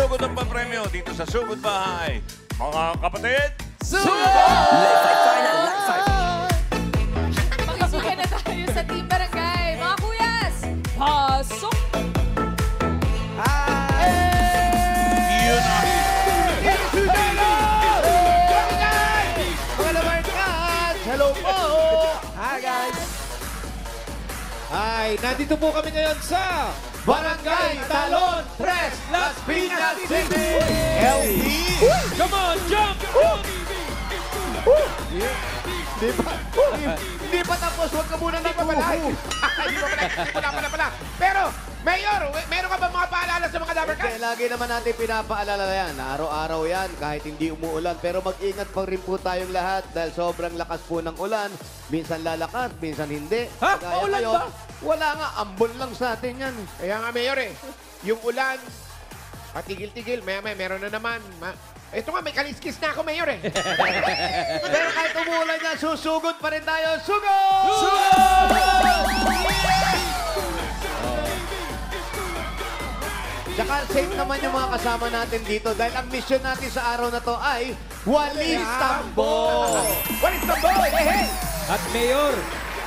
Susugod ang papremyo dito sa Sugod Bahay. Mga kapatid, Makisugan na tayo sa Team Barangay. Mga kuyas, pasok! yun ang Mga lamarkas! Hello po! Hi guys! Hi! Nandito po kami ngayon sa Barangay Talon 3, Las Piñas City! LP! Come on, jump! Hindi pa tapos, huwag ka muna Hindi pa pala. Hindi pala. Pero, Mayor, meron ka ba mga paalala sa mga Dabber Kaya Cats? lagi naman natin pinapaalala yan. Araw-araw yan, kahit hindi umuulan. Pero mag-ingat pa rin po tayong lahat dahil sobrang lakas po ng ulan. Minsan lalakas, minsan hindi. Ha? Kagaya Maulan ngayon, ba? Wala nga, ambon lang sa atin yan. Kaya nga, Mayor yung ulan, patigil-tigil, maya-maya, meron na naman. Ito nga, may kaliskis na ako, Mayor Pero kahit umuulan yan, susugod pa rin tayo. Sugod! Tsaka safe naman yung mga kasama natin dito dahil ang mission natin sa araw na to ay Walis Tambo! Walis Tambo! Hey! At Mayor,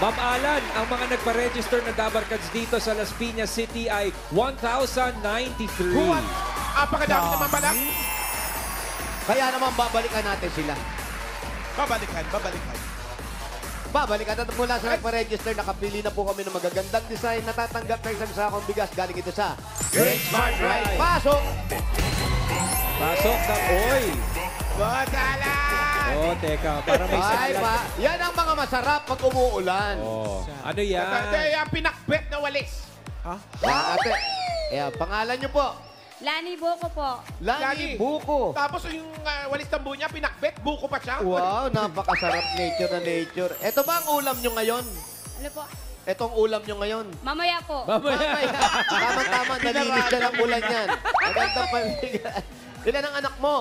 Ma'am Alan, ang mga nagpa-register na Dabber Cats dito sa Las Piñas City ay 1,093. Apakadami naman pala. Kaya naman babalikan natin sila. Babalikan. Babalikan natin mula sa nagpa-register. Nakapili na po kami ng magagandang design. Natatanggap na isang sakong bigas. Galing ito sa Great Smart Ride. Pasok! Pasok na, oy! Badala! Oh, teka, para may Ay, saklan. pa. Yan ang mga masarap pag umuulan. Oh, ano Ate, yan? yung pinakbet na walis. Ate, pangalan niyo po. Lani Boko po. Lani Buko. Tapos yung walis tambo niya, pinakbet, buko pa siya. Wow, napakasarap nature na nature. Ito ba ang ulam nyo ngayon? Ano po? Itong ulam nyo ngayon? Mamaya po. Mamaya. Tama-tama, nalinis na ng ulan yan. Magandang panigan. Ilan ang anak mo?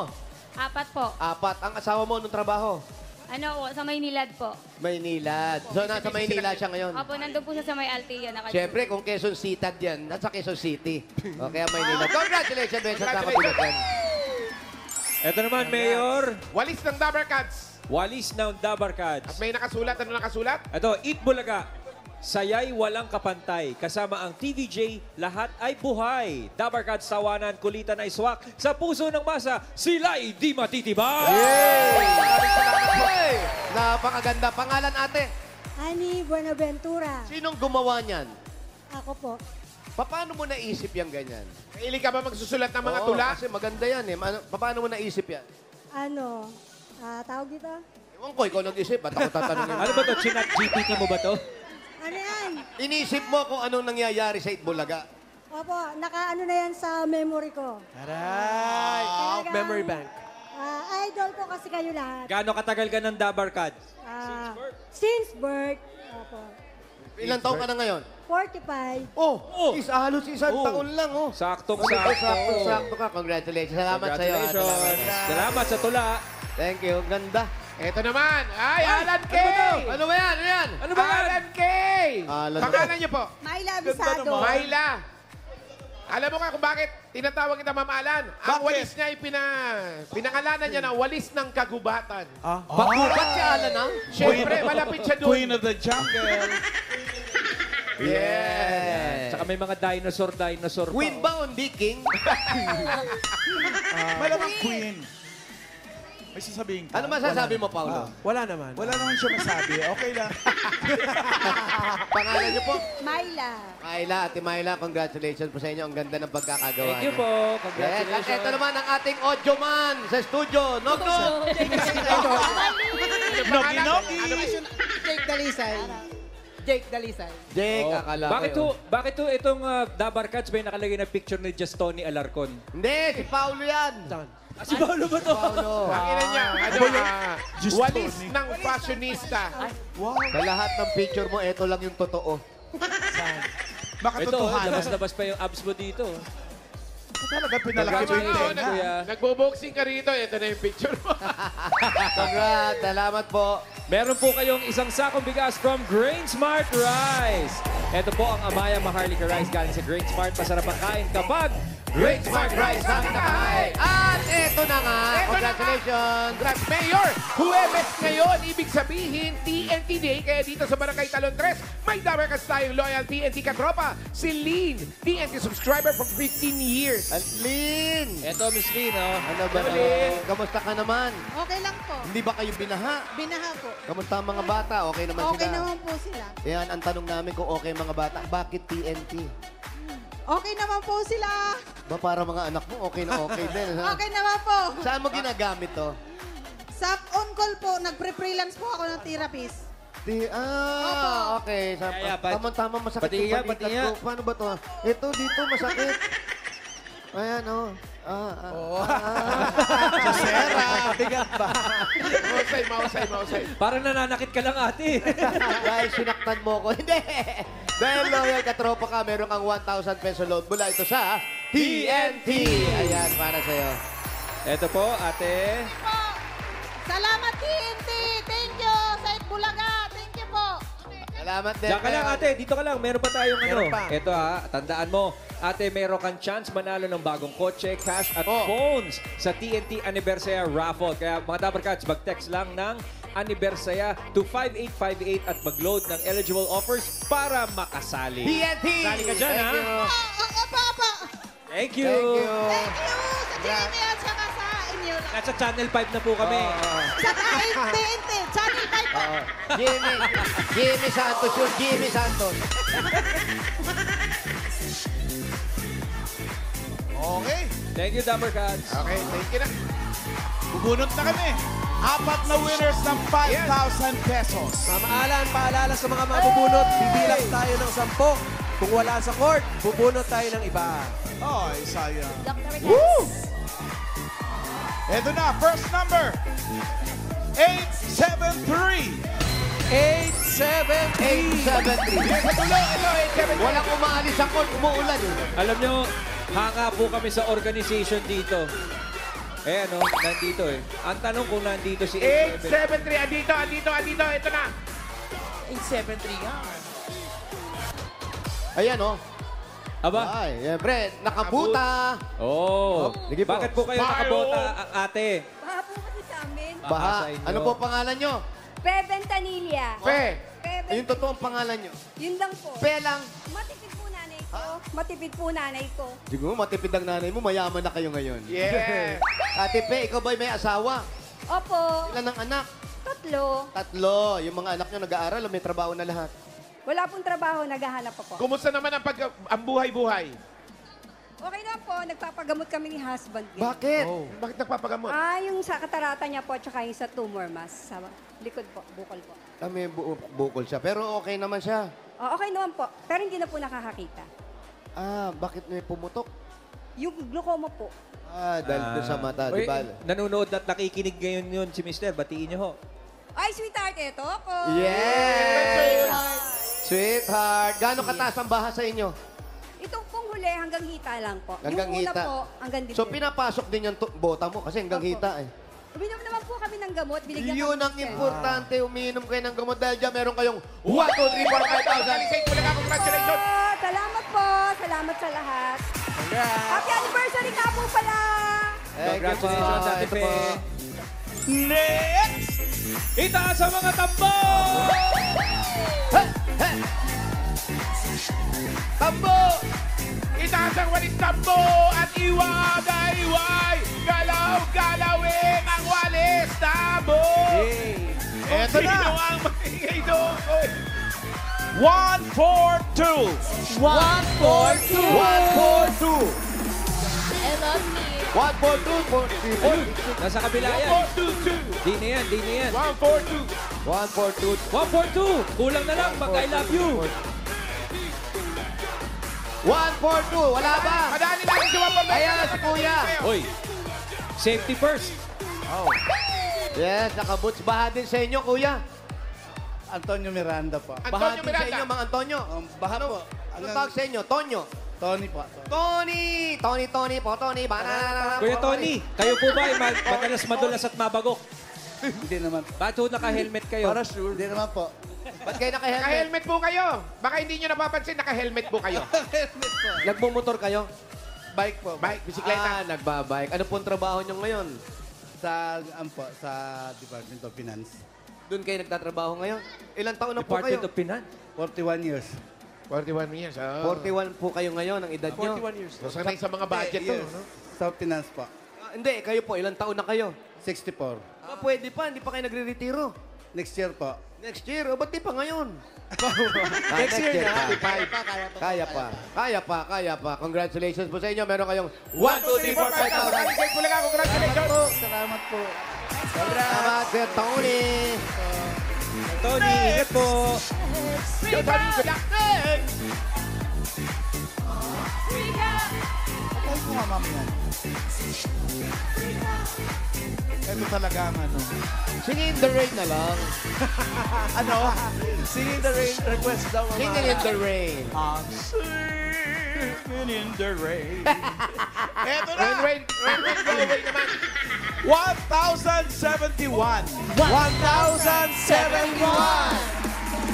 4 po. 4. Ang asawa mo, anong trabaho? Ano, sa Maynilad po. Maynilad. So, nasa Maynila siya ngayon. Opo, nandun po siya sa may Altea. Siyempre, kung Quezon City yan, nasa Quezon City. O, kaya Maynila. Congratulations, Ben, sa nakapilot yan. Ito naman, Mayor, Walis ng Dabber Cats. Walis ng Dabber At Cats. may nakasulat. Ano nakasulat? Ito, Eat Bulaga. Sayay walang kapantay. Kasama ang TVJ, lahat ay buhay. Dabber Cats, tawanan, kulitan ay swak. Sa puso ng masa, sila'y di matitibay. Maraming salamat po. Napakaganda. Pangalan, ate. Ani Buenaventura. Sinong gumawa niyan? Ako po. Paano mo naisip yan ganyan? Mahilig ka ba magsusulat ng mga Oo, tula? Kasi maganda yan eh. Paano mo naisip yan? Ano, tawag dito? Ewan ko, ikaw nag-isip. Ba't ako tatanungin? Ano ba to? Chinat GPT mo ba to? Ano yan? Inisip mo kung anong nangyayari sa Itbulaga. Opo, naka-ano na yan sa memory ko. Aray! Talagang, memory bank. Idol ko kasi kayo lahat. Gaano katagal ka ng Dabber Cats? Since birth. Opo. Ilang taon ka na ngayon? 45. Oh, halos isang taon lang, oh. Saktong-sakto. Sakto ka. Congratulations. Salamat sa'yo. Congratulations. Salamat sa tula. Thank you. Ganda. Ito naman. Ay, Alan K! Ano ba yan? Ano yan? Ano ba yan? Alan K! Alan. Pangalan niyo po? Myla Visado. Myla. Alam mo ka kung bakit tinatawag kita Ma'am Alan? Ang walis niya ay pinangalanan niya na walis ng kagubatan. Pagkupat si Alan, ha? Siyempre, malapit siya doon. Queen of the Jungle. Yes. Saka may mga dinosaur pa. Queen ba o hindi king? Malamang Queen. May sasabihin ka. Ano masasabi mo, Paolo? Wala naman siya masabi. Okay lang. Pangalan niyo po? Myla. Myla, Ate Myla, congratulations po sa inyo. Ang ganda ng pagkakagawa. Thank you niyo. po. Yes, at Congratulations. ito naman ang ating audio man sa studio. Nog Nog! Nogi-nogi. Jake Dalisay. Jake Dalisay. Jake, Oh, akala ko bakit to itong Dabber Cats may nakalagay na picture ni Justoni Alarcon? Hindi, si Paolo yan. Si Paolo ba to? Paolo. Ang ina niya, Just walis Tony. ng fashionista. Wow. Sa lahat ng picture mo, ito lang yung totoo. Ito, Makatotohanan. labas-labas pa yung abs mo dito. Talaga pinalaki mo yung Congratulations, tenga. kuya. Nagbo-boxing ka rito. Ito na yung picture mo. Congrats, salamat po. Meron po kayong isang sakong bigas from Grain Smart Rice. Ito po ang Amaya Maharlika Rice galing sa Grain Smart. Masarap ang kain kapag Great Smart Prize sa Kakahay. At eto na nga. Eto na nga. Congratulations. Congrats, Mayor! Huwebes ngayon, ibig sabihin, TNT Day. Kaya dito sa Barangay Talon 3, may dabarkas tayong loyal TNT katropa. Si Lynn, TNT subscriber for 15 years. At Lynn. Eto, Miss Lynn, oh. Ano ba? Hello, Lynn. Kamusta ka naman? Okay lang po. Hindi ba kayo binaha? Binaha po. Kamusta ang mga bata? Okay naman Okay sila? naman po sila. Yan, ang tanong namin kung okay mga bata. Bakit TNT? Okay naman po sila. Ba para mga anak mo, okay na okay din. Ha? Okay naman po. Saan mo ginagamit to? Sa on-call po, nagpre-freelance po ako ng therapist. Okay. Kaya, Tama-tama masakit pati nga, yung pati balikat nga. ko. Paano ba to? Ito, dito, masakit. Ayan, oh. Bigat ba? Mausay. Parang nananakit ka lang, ate. Dahil sinaktan mo ko. Hindi. Dahil loyal katropa ka, meron kang 1,000 peso load mula ito sa TNT. Ayan, para sa'yo. Eto po, ate. Salamat, TNT. Thank you. Sa Bulaga. Thank you po. Salamat din. Diyan ka lang, ate. Dito ka lang. Meron pa tayong Meron ano. pa. Ito ha, tandaan mo. Ate, meron kang chance manalo ng bagong kotse, cash at phones sa TNT Anniversary Raffle. Kaya mga Dabarkats, mag-text lang ng Anniversary to 5858 at mag-load ng eligible offers para makasali. TNT! Sali ka dyan, ha? Thank you. Apa. Thank you. Thank you. Thank you sa Jimmy at saka sa inyo. Nasa Channel 5 na po kami. Sa TNT. Channel 5 po. Jimmy Santos yun. Jimmy Santos. Okay. Thank you, Dabarkats. Okay, thank you na. Bubunot na kami. 4 na winners ng 5,000 pesos. Mamaalan, paalala sa mga mabubunot, bibilang tayo ng 10. Kung wala sa court, bubunot tayo ng iba. Ay, sayang. Woo! Ito na, first number. 873. 873. 873. Sa tulo, ito, 873. Walang umaalis sa court, umuulan. Alam nyo, hanga po kami sa organization dito. Eh ano, nandito eh. Ang tanong kung nandito si 873, andito, ito na. 873 nga. Ayan, oh. Aba? Ay, siyempre, nakabuta. Oh. Sige po. Bakit po kayo Fire! nakabota, ate? Baha po kasi sa amin. Baha. sa inyo. Ano po pangalan nyo? Pe Ventanilla. Fe, Yung totoong pangalan nyo. Yun lang po. Pelang. Matipid po nanay ko. Matipid po nanay ko. Siguro matipid ang nanay mo, mayaman na kayo ngayon. yeah. Ate Pe, ikaw ba'y may asawa? Opo. Ilan ang anak? 3. 3. Yung mga anak nyo nag-aaral o may trabaho na lahat? Wala pong trabaho, naghahanap pa po. Kumusta naman ang buhay-buhay? Okay na po, nagpapagamot kami ni husband. Bakit? Bakit nagpapagamot? Yung sa katarata niya po, tsaka yung sa tumor mass. Sa likod po, bukol po. May bukol siya. Pero okay naman siya. Okay naman po, pero hindi na po nakakakita. Bakit may pumutok? Yung glaucoma po. Dahil doon sa mata, Uy, di ba? nanonood at nakikinig ngayon yun si Mister. Batiin niyo ho. Ay, sweetheart, ito ako. Yes! Sweetheart. Gano'ng kataas ang baha sa inyo? Itong pong huli, hanggang hita lang po. Hanggang yung una hita. po, hanggang dito. So pinapasok din yung bota mo kasi hanggang Opo. hita eh. Uminom naman po kami ng gamot. Binigyan Yun kami ang ng importante. Umiinom kayo ng gamot dahil dyan meron kayong 1, 2, 3, 4, 5,000. Alisay, Bulaga, congratulations. Salamat po. Salamat sa lahat. Happy anniversary nga po pala. Congratulations, Ate Ito Pe. po. Next! Itaas sa mga tambo! Tambo! Itaas ang walis tambo at iwagay-iway. Galaw-galawin ang walis tambo. Eto Sino na! ang maingay doon? 142. 1, 4, 2. I love me. 1, 4, 2, 4, 3, 4, Nasa kabila yan. 4, 2, 2. Di na yan, di na yan. 1, 4, 2. 1, 4, 2. 142. Kulang na lang. Mag I love you. 1, 4, 2. Wala ba? Madali natin si Wapang Mega. Ayan, si Kuya. Hoy, safety first. Yes, nakaboots. Baha din sa inyo, Kuya. Antonio Miranda po. Baha Antonio din sa inyo, Miranda. mga Antonio. Baha po. Ano tawag sa inyo? Tonyo. Tony po. Tony po, Tony. Banana. Kuya Tony, kayo po ba ay madalas madulas at mabagok? Hindi naman. Ba't ho naka-helmet kayo? Para sure. Hindi naman po. Ba't kayo naka-helmet? Naka-helmet po kayo. Baka hindi nyo napapansin, naka-helmet po kayo. Nagmumotor kayo? Bike po. Bike, bisikleta. Nagbabike. Ano pong trabaho nyo ngayon? Sa Department of Finance. Doon kayo nagtatrabaho ngayon? Ilang taon na po kayo? Department of Finance. 41 years. 41 years. 41 po kayo ngayon, ang edad nyo. 41 years. So, sanay sa mga budget to. Yes. No? Sa finance po. Hindi, kayo po, ilang taon na kayo? 64. Pwede pa, hindi pa kayo nagre-retiro. Next year po. Next year, o ba't di pa ngayon? Next year na. 55. Kaya pa. Congratulations po sa inyo. Meron kayong 1, 2, 3, 4, 5,000. Alisay Bulaga, congratulations. Salamat po. Salamat, Sir Tony. Tony, ingat po. Yo, Tony, good luck. Patay ko nga, ma'am, yan. Ito talaga ang ano. Singin in the rain na lang. Ano? Singing the rain request daw. mga- Singin in the rain. Singing in the rain. Eto na! Rain, go away naman. 1,071. 1,071!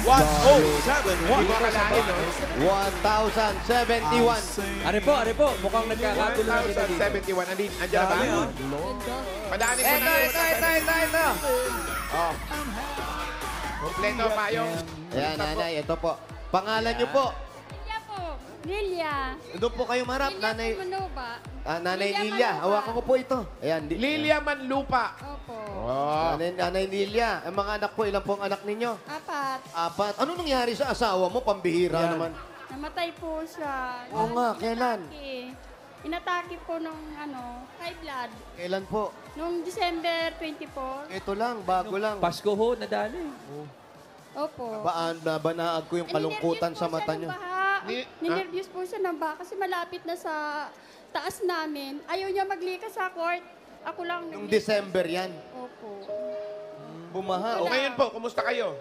1,071. Hindi ko akalain, no? 1,071. Ano po? Mukhang nagkakagulo na kita dito. 1,071. Andiyan na ba? Padaanin ko na. Ito. Oh. Kompleto pa yung... Ayan, nanay, ito po. Pangalan niyo po. Lilia po. Lilia. Doon po kayo marap, Lilia nanay. Manuba. Nanay Lilia Lilia. Manuba. Hawakan ko po ito. Ayan. Lilia Manlupa. Opo. Oh. Nanay Lilia. Ang mga anak po, ilan po ang anak ninyo? 4. 4. Ano nangyari sa asawa mo? Pambihira naman. Namatay po siya. Oo nga, kailan? Inatake po nung high blood. Kailan po? Nung December 24. Ito lang, bago lang. Pasko ho, nadali. Opo. Banaag ko yung kalungkutan sa mata niyo. Ninervyos po siya ng baha kasi malapit na sa taas namin. Ayaw niya maglikas sa court. Ako lang Yung naglikas. December yan. Opo. Bumaha. O ngayon po, kumusta kayo?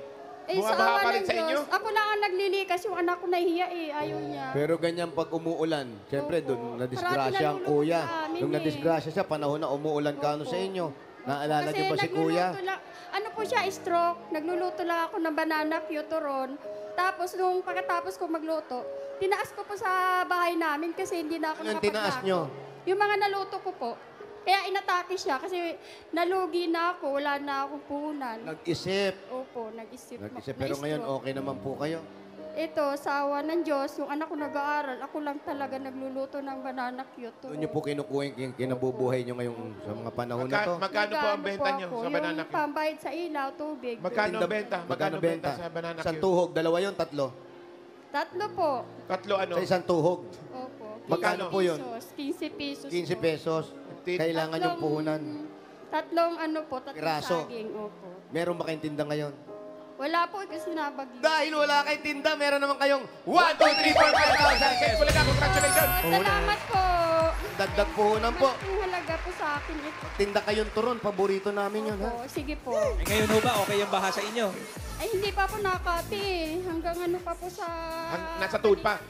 Eh, sa Bumabaha awa pa rin ng sa inyo? Diyos, ako lang ang naglilikas. Yung anak ko nahihiya Ayaw niya. Pero ganyan pag umuulan, siyempre Opo. doon nadisgrasya ang Parati kuya. nalulungkot sa amin Nung eh. nadisgrasya siya, panahon na umuulan ka sa inyo. Naalala niyo ba si kuya? Lang, ano po siya, stroke. Nagluluto lang ako ng banana cuturon. Tapos nung pagkatapos ko magluto, tinaas ko po sa bahay namin kasi hindi na ako Anong tinaas nakapagluto. nyo? Yung mga naluto ko po. Kaya inatake siya kasi nalugi na ako, wala na akong puhunan. Nag-isip. Opo, nag-isip. Pero ngayon Na-stroke. okay naman po kayo. Ito, sa awa ng Diyos, yung anak ko nag-aaral, ako lang talaga nagluluto ng banana cuturon. Doon niyo po kinukuha yung kinabubuhay niyo ngayong sa mga panahon na to. Magkano po ang benta nyo ako, sa banana Yung cue? pambayad sa ilaw, tubig. Magkano ang benta? Magkano benta? sa banana Isang cue? tuhog, dalawa yun, tatlo. 3 po. Tatlo ano? Sa isang tuhog, Opo. Magkano po yun? 15 pesos. 15 po. pesos. Kailangan yung puhunan. Tatlong tatlong Piraso. saging. Opo. Meron ba kayong tinda ngayon? Wala po kasi nabagyo. Dahil wala kayong tinda, meron naman kayong 1, 2, 3, 4, 5,000 Alisay Bulaga, congratulations. Salamat po. Dagdag puhunan po. Ang halaga po sa akin ito. Tinda kayong turon, paborito namin yun, ha? Opo, sige po. Ngayon ho ba, okay yung baha sa inyo? Ay, hindi pa po nakati eh. Hanggang pa po sa... Nasa tuod pa?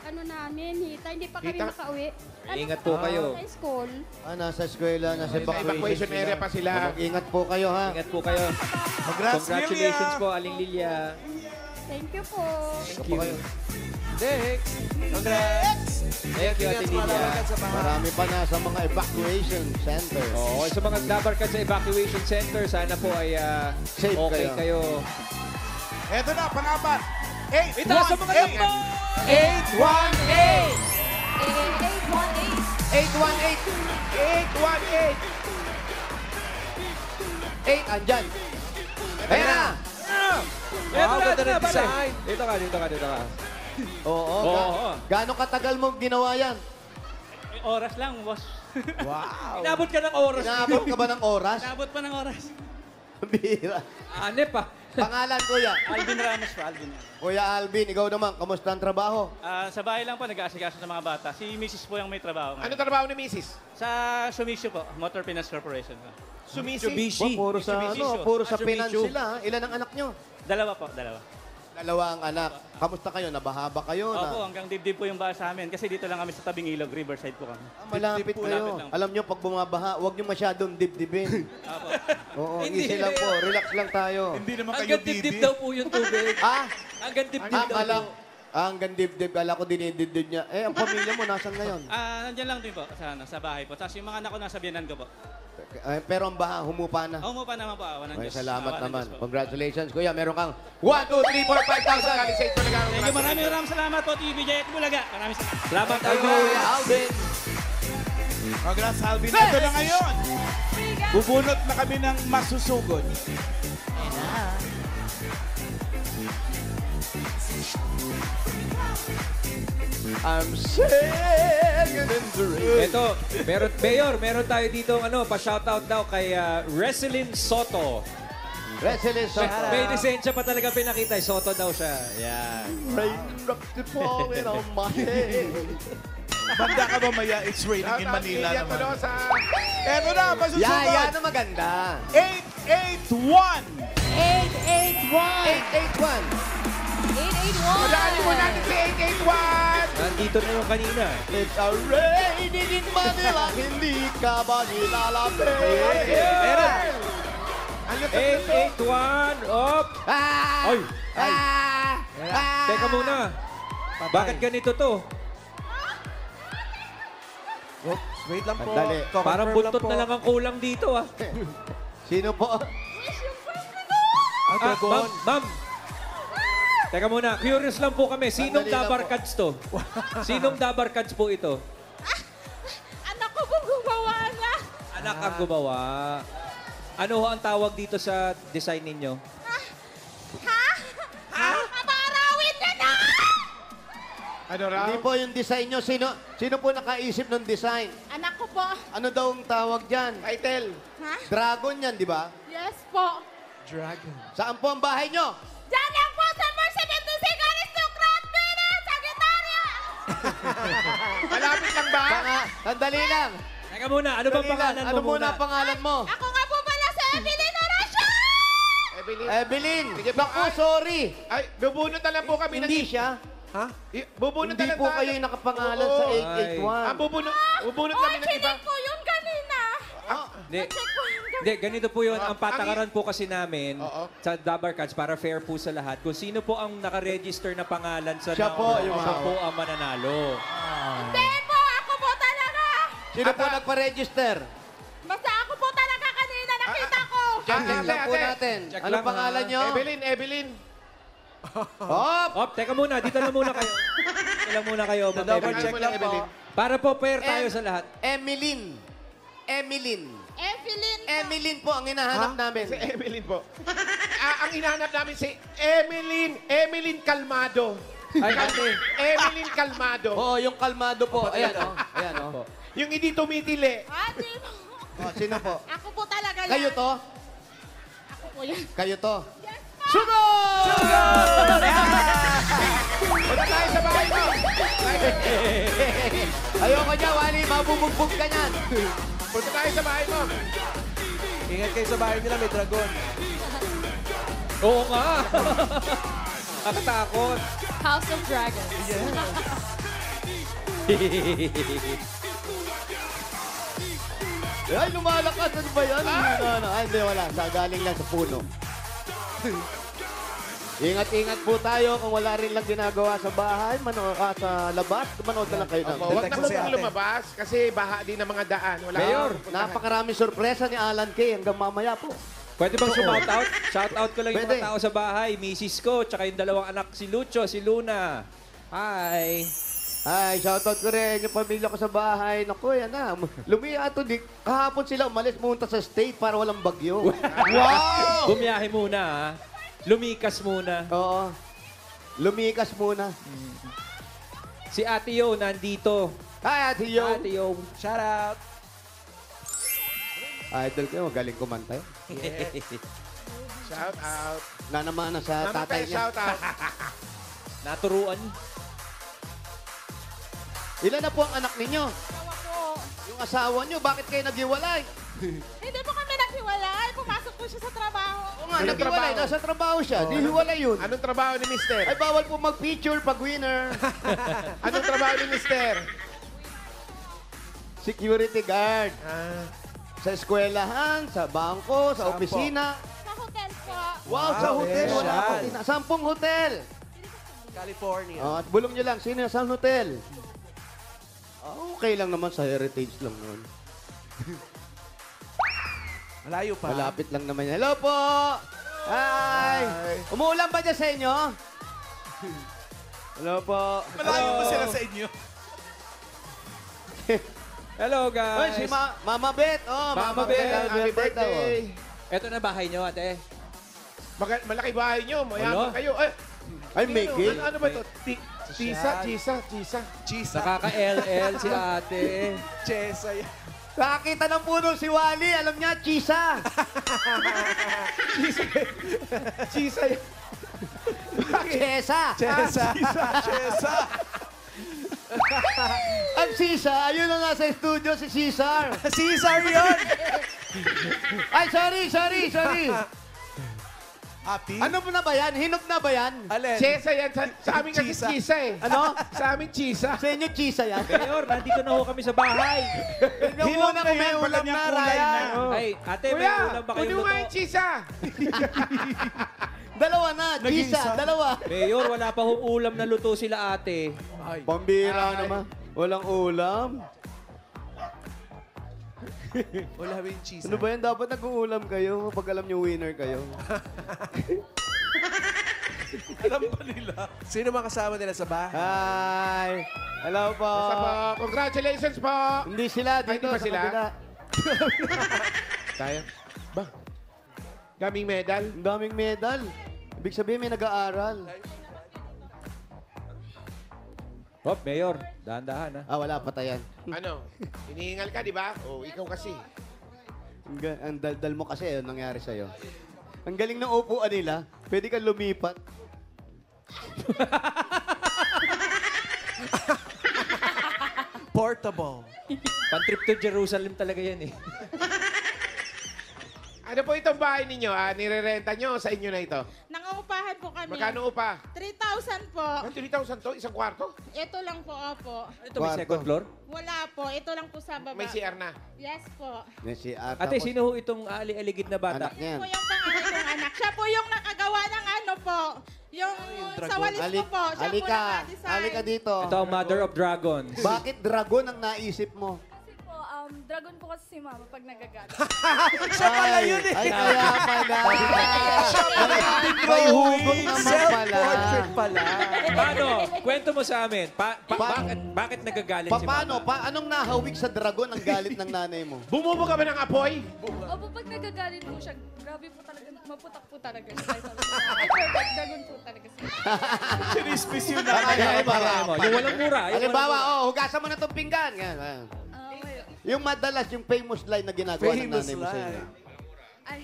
namin, hita. Hindi pa kami Hita? makauwi. Ingat po kayo. Sa school. Nasa eskwela, nasa Sa evacuation area pa sila. Mag-ingat po kayo, ha? Ingat po kayo. Congrats, Congratulations Lilia. po, Aling Lilia. Thank you po. Thank you. Next. Congrats. Thank you, Ate Lilia. Sa bahay. Marami pa na sa mga evacuation center. Oo, sa mga dabarkad sa evacuation center, sana po ay Safe okay kayo. Eto na, pang-apat. Itaas sa mga number! 818. 818. 8, andyan. Ayan na. Eto ganda ng pare. design. Dito ka. Oo. Oo. Gano'ng katagal mo ginawa yan? Oras lang, boss. Inabot ka ng oras. Inaabot ka ba ng oras? Inabot pa ng oras. Bira. Anep pa. Pangalan, kuya. Alvin Ramos po, Alvin. Kuya Alvin, ikaw naman, kamusta ang trabaho? Sa bahay lang po, nag-aasikaso ng mga bata. Si Mrs. po yung may trabaho Ano ngayon. trabaho ni Mrs.? Sa Sumisho po, Motor Finance Corporation po. Sumisi. Puro sa, Mitsubishi. puro sa Mitsubishi. finance sila. Ha? Ilan ang anak nyo? Dalawa po, dalawa. Dalawa ang anak. Kamusta kayo? Nabaha ba kayo? Opo, hanggang dibdib po yung bahay sa amin. Kasi dito lang kami sa tabing ilog, Riverside po kami. Malapit po, kayo. malapit lang po. Alam nyo, pag bumabaha, huwag nyo masyadong dibdibin. Opo. Oo, Hindi. easy lang po. Relax lang tayo. Hindi naman kayo Hanggang dibdib daw po yung tubig. Ah, Hanggang dibdib daw po. Ang gandib-dib, kala ko dinidibdib niya. Eh, ang pamilya mo, nasan ngayon? Nandiyan lang din po, sa bahay po. Tapos yung mga anak ko nasa biyanan ko po. Pero ang baha, humupa na. Ako mo pa naman po, awan ng Ay, Diyos. salamat Awan ng naman. Diyos po. Congratulations, kuya. Meron kang 1, 2, 3, 4, 5,000. Kalisay talaga. Thank you, maraming salamat po, TVJ at Bulaga. Maraming salamat. Salamat, Thank you, Alvin. Kuya Alvin. Congrats, Alvin. Ito na ngayon. Bubunot na kami ng masusugod. I'm singing in the rain. Ito, meron tayo dito pa-shoutout daw kay Reselin Soto. Wrestling song. May lisensya pa talaga pinakita. Soto daw siya. Yan. Raindrops keep falling on my head. Banda ka ba, Maya? It's raining in Manila Yan naman. sa... Eto na, masusugod. Yan na maganda. 881. 881. Madali mo natin si 881. Nandito na yung kanina. It's a raining in Manila. Hindi ka ba nilalapit? Ano to? 881. Op! Ay! Teka muna. Bakit ganito to? Oops, wait lang po. Dali. Parang buntot na lang ang kulang dito ah. Sino po? Ma'am. Teka muna, curious lang po kami. Sinong Sandali lang Dabar po. Cards to? Sinong Dabar Cards po ito? Anak ko pong gumawa na. Anak ang gumawa. Ano ho ang tawag dito sa design ninyo? Paparawin ka na! Ano raw? Hindi po yung design nyo. Sino po nakaisip ng design? Anak ko po. Ano daw ang tawag dyan? Title. Ha? Dragon yan, di ba? Yes po. Saan po ang bahay nyo? Diyan lang po sa Mercedes Aristocrat Village, Sagittaria! Malapit lang ba? Sandali lang. Teka muna, ano bang Sandali lang. pangalan Ano mo muna muna? ang pangalan mo? Ako nga po pala sa Evelyn Horacio! Evelyn. Evelyn. Sige po. Naku, sorry. Ay, bubunot na lang po kami. Hindi siya. Ha? Bubunot Hindi na lang po tayo. kayo yung nakapangalan Oo. sa Ang 881. bubunot kami ng iba. Chinig ko yun kanina. Hindi. Check ko yun kanina. Hindi, ganito po yun. Ang patakaran po kasi namin Oo. sa Dabar Cards para fair po sa lahat. Kung sino po ang nakaregister na pangalan sa Siya po, yung siya hawak. po ang mananalo. Hindi po, ako po talaga. Sino po nagpa-register? Basta ako po talaga kanina nakita ko. Check lang po natin. Check Ano lang, pangalan nyo? Evelyn. Hop! Op, teka muna. Dito na muna kayo. Dito lang muna kayo. Ma'am Double Evelyn. check lang po. Para po fair tayo sa lahat. Emeline. Emeline po ang hinahanap namin. Si Evelyn po. Ang hinahanap namin si Emeline Calmado. Ay, ate. Emeline Calmado. Oo, yung kalmado po. Ayan, oh. Ayan, oh. Yung hindi tumitili. Ate, Oh, sino po? ako po talaga yan. Kayo to? Ako po yan. Kayo to? Yes po. Sunod! Punta tayo sa bahay mo. Ayoko niya, Wally. Mabubugbog ka niyan. Punta tayo sa bahay mo. Ingat kayo sa bahay nila, may dragon. Oo nga. Nakatakot. House of Dragons. Ay, lumalakas. Ano ba yan? Ay, hindi, wala. Galing lang sa puno. Ingat-ingat po tayo kung wala rin lang ginagawa sa bahay, sa labas. Manood na lang kayo ng. Huwag na Text si kung ate. lumabas kasi baha din ang mga daan. Wala Mayor, kang puntahan. napakaraming sorpresa ni Alan Kay hanggang mamaya po. Pwede bang shout out? Shout out ko lang yung Pwede. mga tao sa bahay. Misis ko, tsaka yung dalawang anak, si Lucho, si Luna. Hi. Ay, shoutout ko rin yung pamilya ko sa bahay. Naku, yan na. Lumiyato. Kahapon sila umalis pumunta sa state para walang bagyo. Wow! Bumiyahe muna, ha? Lumikas muna. Oo. Lumikas muna. Si Ate Yo nandito. Hi, Ate Yo. Ate Yo. Shout out. Idol ko, magaling kumanta. Shout out. Na naman na sa Mama tatay Pe, niya. shout out. Naturuan. Ilan na po ang anak ninyo? Tawa po. Yung asawa nyo, bakit kayo naghiwalay? Hindi po kami naghiwalay. Pumasok po siya sa trabaho. Oo nga, Anong naghiwalay. trabaho? Nasa trabaho siya. Di hiwalay yun. Anong trabaho ni Mister? Ay, bawal po mag-picture pag winner. Anong trabaho ni Mister? Security guard. Sa eskwelahan, sa bangko, sa Saan po? opisina. Sa hotel po. Wow, sa hotel. Wow, Wala yan. pati na. 10 hotel. California. At bulong nyo lang, sino saan hotel? Okay lang naman sa Heritage lang nun. Malayo pa. Malapit lang naman yan. Hello po! Hi! Umuulan ba dyan sa inyo? Hello po. Malayo ba sila sa inyo? Hello, Oy, guys. si Mama Bet. Oh, Mama Bet, happy birthday. Ito na bahay nyo, ate. Malaki bahay nyo. Mayaman Wala. kayo. Ay, may gate. Ano ba ito? Chisa. Chisa. Nakaka-LL si ate. Chesa yan. Nakakita ng puno si Wally. Alam niya, chisa. Chisa. Chesa. Chesa. Chesa. Ang sisa, ayun na nga sa studio si Cesar. Caesar yun. Ay, sorry. Happy? Ano na ba yan? Hinog na ba yan? Alin? Chesa yan. Sa amin kasi Chisa. chisa eh. Ano? Sa amin chisa. Sa inyo, chisa yan? Mayor, nandito na ho kami sa bahay. Tignan mo na kung may yan, ulam pala niyang na, kulay Ryan. na. Ay, ate, may Kuya, ulam ba kayong kunin mo nga yung luto? chisa. Dalawa na, Naging chisa, isa. dalawa. Mayor, wala pa hong ulam na luto sila ate. Pambira naman. Walang ulam. Wala ba yung chisa? Ano ba yan? Dapat nag-uulam kayo pag alam nyo winner kayo. Alam ba nila? Sino mga kasama nila sa bahay? Hi! Hello po. Congratulations po. Hindi sila Ay, dito di ba sa sila? kabila. Tayo. Ba? Gaming medal. Ang daming medal. Ibig sabihin may nag-aaral. Rob, Mayor, dahan-dahan ha. Ah, wala, patayan. Ano? Hinihingal ka, di ba? O, ikaw kasi. Ang daldal mo kasi, yun nangyari sa'yo. Ang galing ng upuan nila, pwede kang lumipat. Portable. Pan-trip to Jerusalem talaga yan eh. Ano po itong bahay ninyo? Nire-renta nyo sa inyo na ito? Nangungupahan po kami. Magkano upa? 3,000 po. 3,000 to? Isang kwarto? Ito lang po, opo. Ito may second floor? Wala po. Ito lang po sa baba. May CR na. Yes po. Yan si Art. Ate, Tapos, sino ho itong ali-aligid na bata? Anak niya. Yan po yung pangalan kong anak. Siya po yung nakagawa ng ano po. Yung sa walis ko po. Siya po Halika. nakadesign. Halika dito. Ito ang Mother of Dragons. Bakit dragon ang naisip mo? Kasi po, dragon po kasi si mama pag nagagalit. Siya pala yun eh. Ay, kaya pala. May hugot naman pala. Self-portrait pala. Paano? Kwento mo sa amin. Bakit nagagalit si Paano? mama? Anong nahawig sa dragon ang galit ng nanay mo? Bumubo ka ba ng apoy? Opo, pag nagagalit po siya, grabe po talaga, maputak po talaga siya. Perfect, dragon po talaga siya. Chinispis yun Kaya mo. Yung walang mura. Yung Halimbawa, walang mura. hugasan mo na itong pinggan. Yan. Okay. Yung madalas, yung famous line na ginagawa ng Famous nanay mo sa inyo. line. Ay,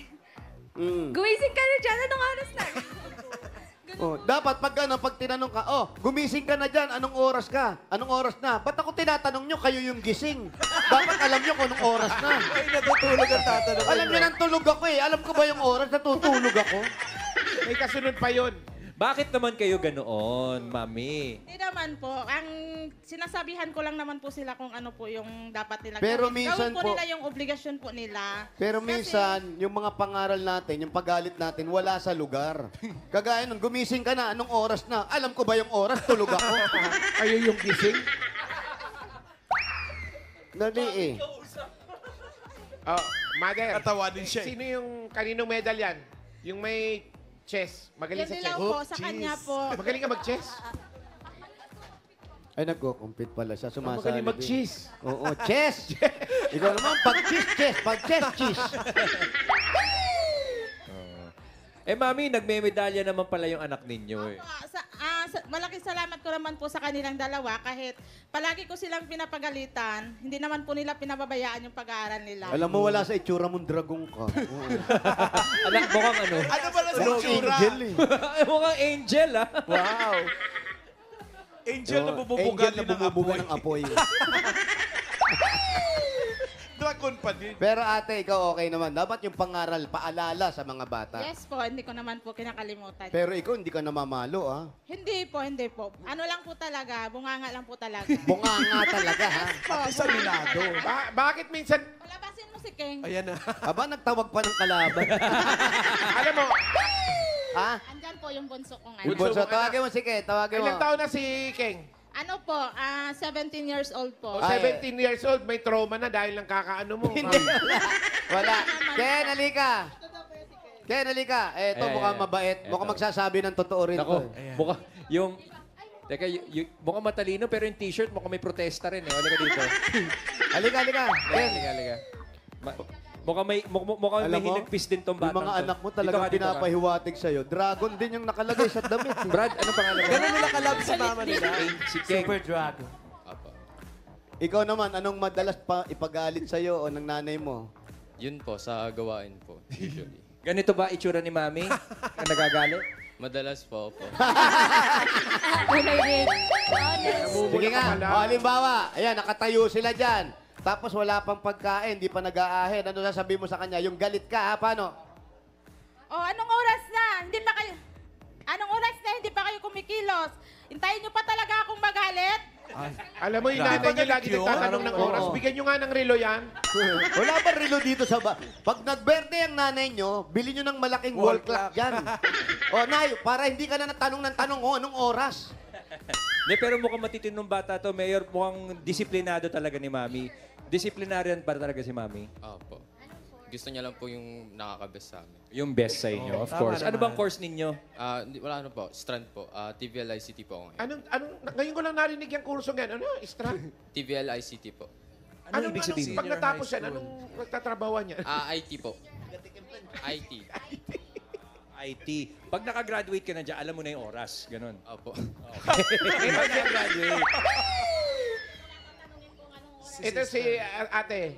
Mm. gumising ka na dyan. Anong oras na? Oh, dapat pag tinanong ka, gumising ka na dyan, anong oras ka? Anong oras na? Ba't ako tinatanong nyo, kayo yung gising? Dapat alam nyo kung anong oras na. Ay, natutulog ang tatanong. Alam nyo nang tulog ako eh. Alam ko ba yung oras? Natutulog ako. May kasunod pa yun. Bakit naman kayo ganoon, mami? Hindi naman po. Ang sinasabihan ko lang naman po sila kung ano po yung dapat nila Pero gawin. minsan Gawin po po- nila yung obligasyon po nila. Pero Kasi- minsan, yung mga pangaral natin, yung paggalit natin, wala sa lugar. Kagaya nung gumising ka na, anong oras na? Alam ko ba yung oras? Tulog ako. Kayo yung gising? Dali eh. Oh, mother. Tatawanin siya eh. Sino yung kaninong medal yan? Yung may chess. Magaling Yan sa nila chess. po, sa kanya po. Magaling ka mag-chess? Ay, nagko-compete pala siya. Sumasali Magaling din. mag-cheese. Oo, chess! Ikaw naman, pag chess. Pag chess. Eh, mami, nagme-medalya naman pala yung anak ninyo eh. Malaking salamat ko naman po sa kanilang dalawa kahit palagi ko silang pinapagalitan, hindi naman po nila pinababayaan yung pag-aaral nila. Alam mo, wala sa itsura mong dragong ka. Oo. Anak, mukhang ano? Ano ba na sa Mukhang tsura? angel eh. Mukhang angel, ah. Wow. Angel na Oo, bumubugali angel na ng bumubuga apoy. ng apoy. Dragon pa din. Pero ate, ikaw okay naman. Dapat yung pangaral, paalala sa mga bata. Yes po, hindi ko naman po kinakalimutan. Pero ikaw, hindi ka namamalo, ah. Hindi po. Ano lang po talaga, bunganga lang po talaga. Bunganga talaga, ha? po, Sa Minado. Bakit minsan, palabasin mo si King. Ayan na. Aba, nagtawag pa ng kalaban. alam mo, Ha? Andyan po yung bunso ko Yung ngayon. bunso, tawagin mo si Ken, tawagin mo. Ilang taon na si King? Ano po, 17 years old po. O 17 years old, may trauma na dahil lang kakaano mo. Hindi, wala. Ken, halika. Ken, halika. Eto, Ayan, mukhang ayan. mabait. Mukhang Eto. magsasabi ng totoo rin Nako, to. mukha, yung... Teka, mukhang matalino pero yung t-shirt mukhang may protesta rin. Halika dito. Halika, halika. Ken, Halika. Mukhang may Alam mo, hinagpis din tong yung batang mga to. anak mo Dito talagang ka, dito ka. pinapahiwatig sa'yo. Dragon din yung nakalagay sa damit. eh. Brad, anong pangalan mo? Ganun nila kalab sa mama nila. Si King. Dragon. Ikaw naman, anong madalas pa ipagalit sa'yo o ng nanay mo? Yun po, sa gawain po, usually. Ganito ba itsura ni Mami? Ang nagagalit? Madalas po po. Sige nga, o, halimbawa, ayan, nakatayo sila dyan. Tapos wala pang pagkain, di pa nag-aahid. Ano sasabihin mo sa kanya? Yung galit ka, ha? Paano? Anong oras na? Anong oras na hindi pa kayo kumikilos? Hintayin niyo pa talaga akong magalit? Alam mo, yung nanay niyo lagi nagtatanong ng oras. Bigyan niyo nga ng relo yan. Wala ba relo dito sa Pag nag-birthday ang nanay nyo, bili nyo ng malaking wall clock dyan. O, Nay, para hindi ka na natanong ng tanong, anong oras? Hindi, pero mukhang matitinong bata to, Mayor. Mukhang disiplinado talaga ni Mami. Disciplinarian pa talaga si Mami. Opo. Gusto niya lang po yung nakakabest sa amin. Yung best sa inyo, of course. Ano bang course ninyo? Wala ano po, strand po. TVL ICT po ako ngayon. Ngayon ko lang narinig yung kurso ngayon. Ano? Istra? TVL ICT po. Ano ibig sabihin? Pag natapos yan, anong nagtatrabawan niya? IT po. IT. IT. Pag nakagraduate ka na dyan, alam mo na yung oras. Ganon. Opo. Okay. Pag nakagraduate. Ito si ate.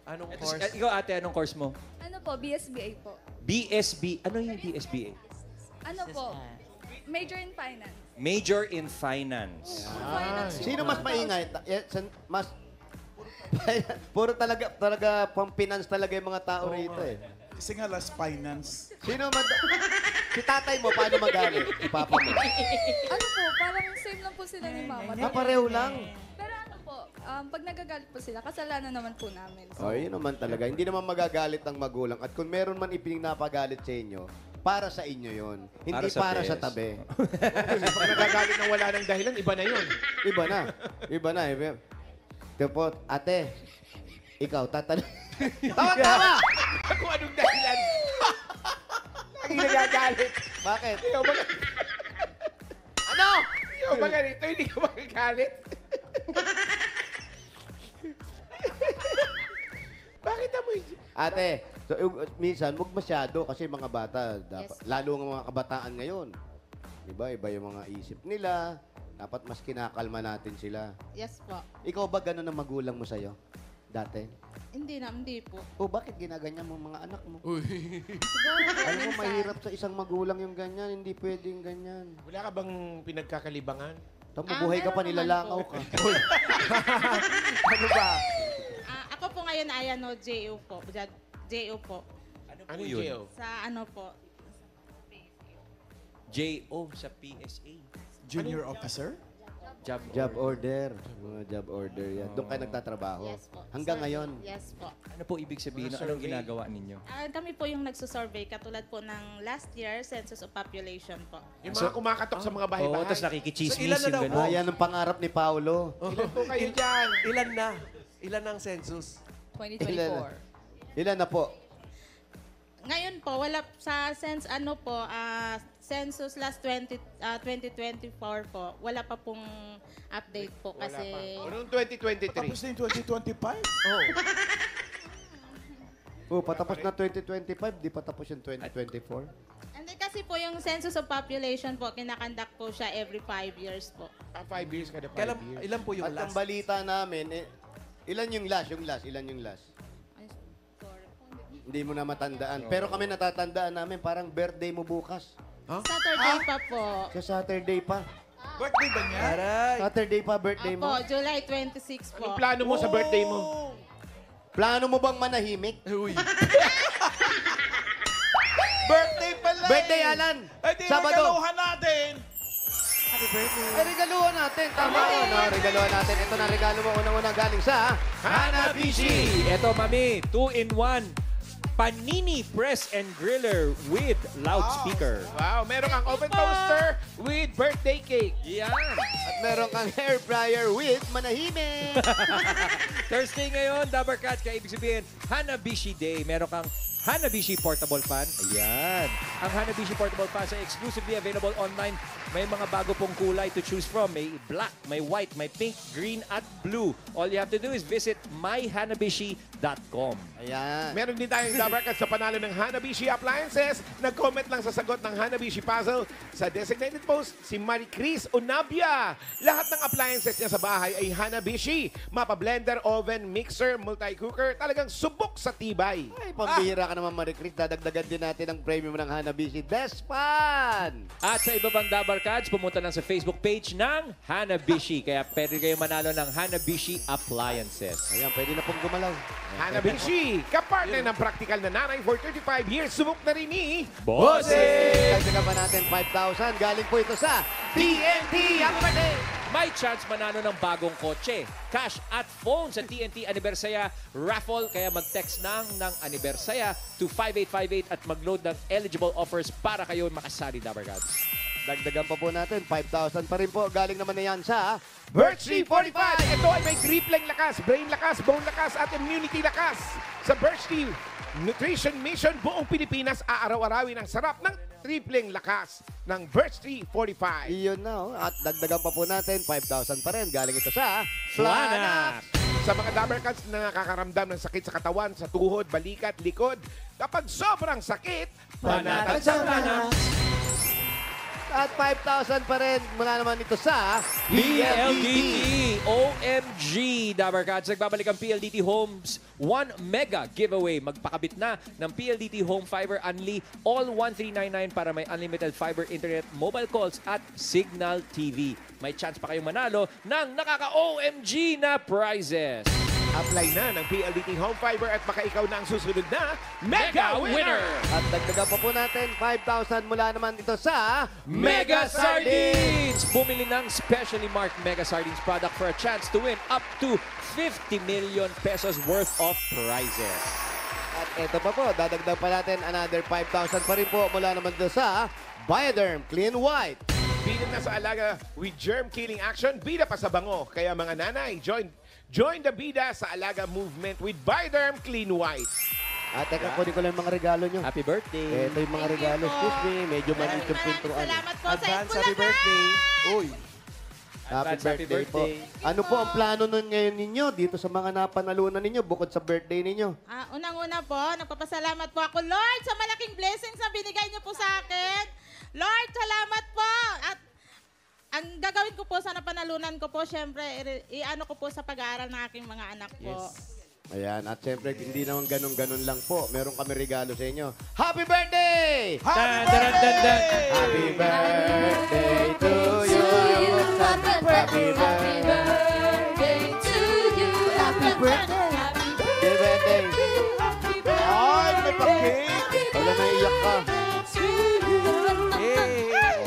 Anong Ito, course? ikaw ate, anong course mo? Ano po, BSBA po. BSB. Ano yung BSBA? Ano po, major in finance. Major in Finance. Finance po. Sino mas maingay? Mas... Puro talaga pang-finance talaga yung mga tao rito eh. Kasi nga last finance. Sino si tatay mo, paano magalit? Si papa mo. Ano po, parang same lang po sila ni mama. Pareho lang. Pero ano po, pag nagagalit po sila, kasalanan naman po namin. O, yun naman talaga. Hindi naman magagalit ang magulang. At kung meron man ipinapagalit sa inyo, para sa inyo yon, hindi para sa tabi. Kasi pag nagagalit ng wala ng dahilan, iba na yun. Iba na. Iba na. Tapos, ate, ikaw, tatanong. Tama! Kung anong dahilan. Lagi nagagalit. Bakit? Ikaw ba? Ano? Ikaw ba ganito? Hindi ka magagalit? Bakit amoy? Ate, so, minsan, huwag masyado kasi mga bata, dapat, Yes. lalo ng mga kabataan ngayon. Diba? Iba yung mga isip nila. Dapat mas kinakalma natin sila. Yes po. Ikaw ba ganun ang magulang mo sa'yo? Dati? Hindi po. O bakit ginaganyan mo mga anak mo? Siguro po Alam mo, minsan. mahirap sa isang magulang yung ganyan. Hindi pwedeng ganyan. Wala ka bang pinagkakalibangan? Buhay ka pa, meron naman nilalakaw po. ka. Ano ba? Ako po ngayon ay JO po. JO po. Ano yun? Gio? Sa ano po. JO sa PSA. Junior officer? Job order. Mga job order yan. Doon kayo nagtatrabaho. Yes po. Hanggang Survey. ngayon. Yes po. Ano po ibig sabihin? Anong ginagawa ninyo? Kami po yung nagsusurvey katulad po ng last year Census of Population po. Yung mga kumakatok sa mga Oo, bahay-bahay. tapos nakikichismis So, ilan na yung daw gano'n. Ah, yan ang pangarap ni Paolo. Ilan po kayo dyan? Ilan na? Ilan ang census? 2024. Ilan na po? Ngayon po, wala sa census last 2024 po, wala pa pong update po Wala kasi... pa. Noong 2023. Tapos na yung 2025? Patapos na 2025, di pa tapos yung 2024. Hindi kasi po yung Census of Population po, kinakandak po siya every 5 years po. 5 years kada 5 Kailan, years. ilan po yung At ang last? balita namin, ilan yung last? Ilan yung last? Ay, sorry po. Hindi mo na matandaan. Pero kami natatandaan namin, parang birthday mo bukas. Saturday pa po. Sa Saturday pa. Birthday ba niya? Aray! Saturday pa birthday mo. Opo, July 26 po. Anong plano mo sa birthday mo? Plano mo bang manahimik? Uy! Birthday pala Birthday, Alan! Ay, di Sabado! regaluhan natin! Ay, regaluhan natin. Tama yun. Regaluhan natin. Ito na regalo mo unang-unang galing sa Hanabishi! Ito, Mami, 2-in-1. Panini Press and Griller with loudspeaker. Wow, meron kang oven toaster with birthday cake. Yan. At meron kang hair fryer with manahimik. Thursday ngayon, Dabber Cats, kaya ibig sabihin, Hanabishi Day. Meron kang Hanabishi Portable Fan. Ayan. Ang Hanabishi Portable Fan ay exclusively available online. May mga bago pong kulay to choose from. May black, may white, may pink, green, at blue. All you have to do is visit myhanabishi.com. Ayan. Meron din tayong Dabber Cats sa panalo ng Hanabishi Appliances. Nag-comment lang sa sagot ng Hanabishi Puzzle. Sa designated post, si Marie Cris Unabia. Lahat ng appliances niya sa bahay ay Hanabishi. Mapa blender, oven, mixer, multi-cooker. Talagang subok sa tibay. Ay, pambihira ka naman, Marie Cris. Dadagdagan din natin ang premium ng Hanabishi Despan. At sa iba pang Dabber Cats, pumunta lang sa Facebook page ng Hanabishi. Kaya pwede kayo manalo ng Hanabishi Appliances. Ayan, pwede na pong gumalaw. Hanabishi, kapartner ng practical na nanay for 35 years. Subok na rin ni Bossing! Dagdagan pa natin 5,000. Galing po ito sa TNT. Happy birthday! May chance manalo ng bagong kotse, cash at phone sa TNT Anibersaya Raffle. Kaya mag-text ng Anibersaya to 5858 at mag-load ng eligible offers para kayo makasali, Dabber Cats. Dagdagan pa po natin. 5,000 pa rin po. Galing naman na yan sa Birch 345. Ito ay may tripling lakas, brain lakas, bone lakas, at immunity lakas. Sa Birch Tea Nutrition Mission, buong Pilipinas aaraw-arawin ang sarap ng tripling lakas ng Birch 345. Iyon na, oh. At dagdagan pa po natin. 5,000 pa rin. Galing ito sa Flanax. Sa mga Dabber Cats na nakakaramdam ng sakit sa katawan, sa tuhod, balikat, likod, kapag sobrang sakit, panatag sa Flanax. At 5,000 pa rin mula naman ito sa PLDT! OMG! Dabber Cats, nagbabalik ang PLDT Homes 1 Mega Giveaway. Magpakabit na ng PLDT Home Fiber Unli All 1399 para may unlimited fiber internet, mobile calls at Signal TV. May chance pa kayong manalo ng nakaka-OMG na prizes. Apply na ng PLDT Home Fiber at baka ikaw na ang susunod na Mega Winner! At dagdagan pa po natin 5,000 mula naman ito sa Mega Sardines! Bumili ng specially marked Mega Sardines product for a chance to win up to 50 million pesos worth of prizes. At ito pa po, dadagdag pa natin another 5,000 pa rin po mula naman ito sa Bioderm Clean White. Bida na sa alaga with germ-killing action, bida pa sa bango. Kaya mga nanay, join the bida sa alaga movement with Bioderm Clean White. At teka, kunin ko lang mga regalo nyo. Happy birthday! Ito yung mga regalo. Excuse me, medyo maliit yung pintuan. Salamat po sa Advance happy birthday. Uy! Happy birthday po. Ano po ang plano nun ngayon ninyo dito sa mga napanalunan ninyo bukod sa birthday ninyo? Unang-una po, nagpapasalamat po ako, Lord, sa malaking blessings na binigay niyo po sa akin. Lord, salamat po. At ang gagawin ko po sa napanalunan ko po, syempre, iano ko po sa pag-aaral ng aking mga anak po. Ayan, at syempre, hindi naman ganun-ganun lang po. Meron kami regalo sa inyo. Happy birthday! Happy birthday! Happy birthday to you! Happy birthday to you. Happy birthday. Happy birthday! Ay, may pa-cake! Wala na iyak ka.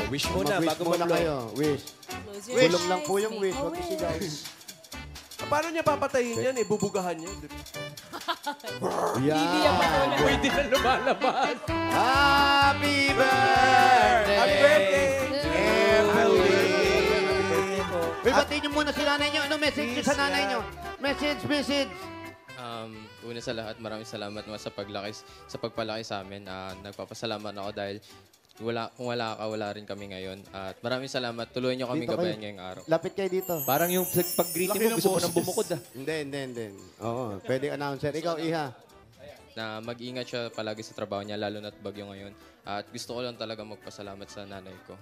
Wish muna bago Mag-wish muna mag-blow. kayo. Wish. Bulong lang po yung wish. Huwag isigaw. Paano niya papatayin yan? Bubugahan niya. Yan. Pwede na lumalabas. Happy birthday! Happy birthday! Emily! Uy, batiin niyo muna si nanay niyo. Ano message niyo sa nanay niyo? Message. Una sa lahat, maraming salamat naman sa pagpalaki sa amin. Nagpapasalamat ako dahil kung wala ka, wala rin kami ngayon. At maraming salamat. Tuloy niyo kami Dito kayo. gabayan ngayong araw. Lapit kayo dito. Parang yung pag-greeting mo, gusto mo nang bumukod ah. Hindi. Oo, pwedeng announcer. Ikaw, Iha. Na mag-ingat siya palagi sa trabaho niya, lalo na't bagyo ngayon. At gusto ko lang talaga magpasalamat sa nanay ko.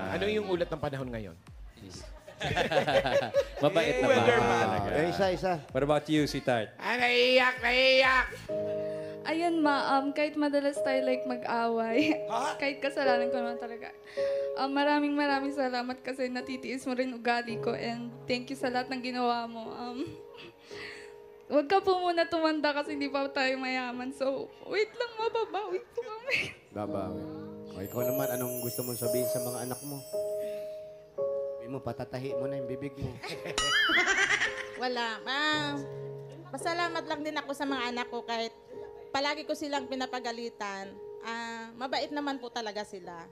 Ano yung ulat ng panahon ngayon? Mabait na ba? Talaga. Isa. What about you, sweetheart? Naiyak! Ayun, kahit madalas tayo like mag-away, kahit kasalanan ko naman talaga. Maraming salamat kasi natitiis mo rin ugali ko and thank you sa lahat ng ginawa mo. Huwag ka po muna tumanda kasi hindi pa tayo mayaman. So, wait lang, mababawi po kami. Babawi. O, ikaw naman, anong gusto mong sabihin sa mga anak mo? Sabihin mo, patatahi mo na yung bibig mo. Wala. Pasalamat lang din ako sa mga anak ko kahit palagi ko silang pinapagalitan. Mabait naman po talaga sila.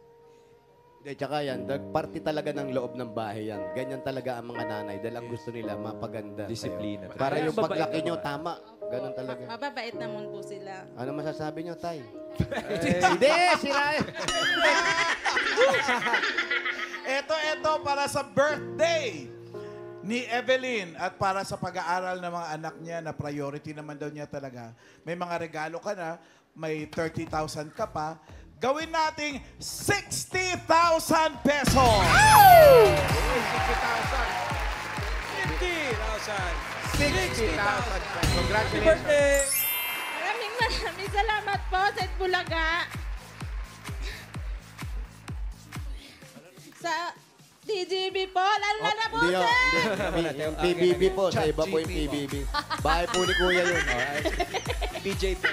Hindi, tsaka yan, party talaga ng loob ng bahay yan. Ganyan talaga ang mga nanay dahil ang gusto nila mapaganda. Disiplina. Kayo. Para yung Mabait paglaki naman. nyo, tama. Ganun talaga. Mababait naman po sila. Ano masasabi nyo, Tay? Hindi, sira. Ito para sa birthday ni Evelyn at para sa pag-aaral ng mga anak niya na priority naman daw niya talaga. May mga regalo ka na, may 30,000 ka pa. Gawin nating 60,000 pesos! 60,000. Happy Congratulations. birthday! Maraming salamat po sa Itbulaga. Sa DGB po, lalo na po, Hindi, sir! hindi. Yung PBB po, sa iba po yung PBB. Bahay po ni Kuya yun. BJ po.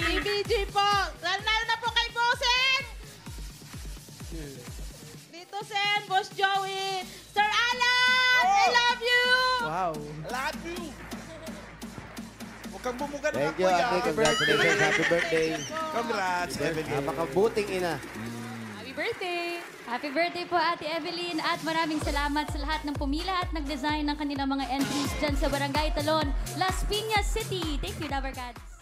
DBG po, lalo na po kay Bosen! Dito, Sen, Boss Joey, Sir Alan! I love you! Wow. Love you! Huwag kang bumuga na Thank you, Ate. Congratulations. Happy birthday. Congrats, Evelyn. Napakabuting ina. Happy birthday! Happy birthday po, Ate Evelyn. At maraming salamat sa lahat ng pumila at nag-design ng kanilang mga entries dyan sa Barangay Talon, Las Piñas City. Thank you, Lover Cats.